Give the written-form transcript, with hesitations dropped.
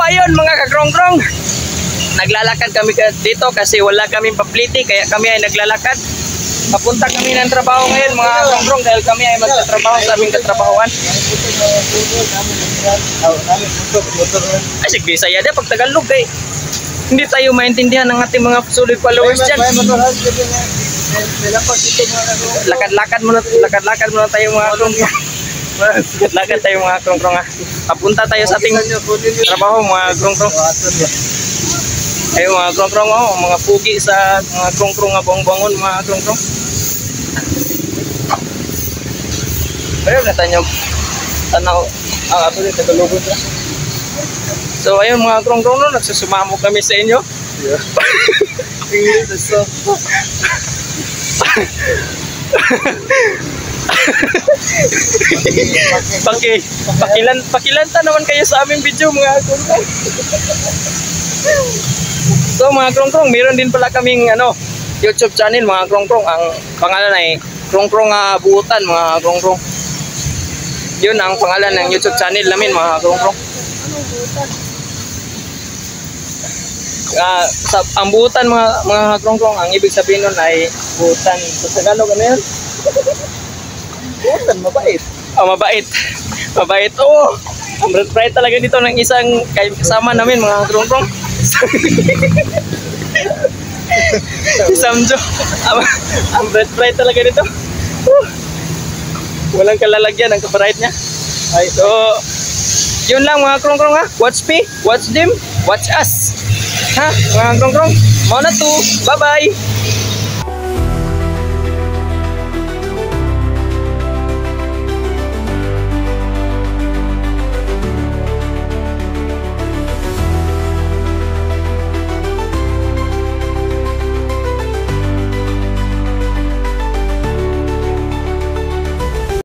ayun mga kakrong-krong. Naglalakad kami dito kasi wala kaming papliti, kaya kami ay naglalakad. Papunta kami ng trabaho ngayon mga kakrong-krong dahil kami ay magtatrabaho sa aming katrabahuan. Ay sige, saya dia pag Tagalog eh. Hindi tayo maintindihan ng ating mga solid followers dyan. Lakad-lakad muna tayo mga kakrong-krong. Lakad tayo mga kakrong-krong ha. Papunta tayo sa ating trabaho mga kakrong-krong. Ayun mga kakrong-krong oh, mga pugi sa mga kakrong-krong nga buang-buangon mga kakrong-krong. Ayun na tayo tanaw ang ato din Tagalogod na. So ayun mga kakrong-krong no, nagsusumamo kami sa inyo. Yeah. So pakilanta naman kayo sa aming video mga kakrong-krong. So mga kakrong-krong, meron din pala kaming YouTube channel mga kakrong-krong. Ang pangalan ay Krong-krong Buutan mga kakrong-krong. Yun ang pangalan ng YouTube channel namin mga kakrong-krong. Ang buutan mga kakrong-krong, ang ibig sabihin nun ay buutan. Sa Tagalog ano yun? Buutan, mabait. Mabait. Mabait. Oo. Ang bright talaga dito ng isang kasama namin mga kakrong-krong. Si Samjo. Ang bright talaga dito. Walang kalalagyan ang kabright niya. Ay, so yun lang mga kakrong-krong ha. Watch me, watch them, watch us. Ha, mga kakrong-krong. Mauna to. Bye-bye.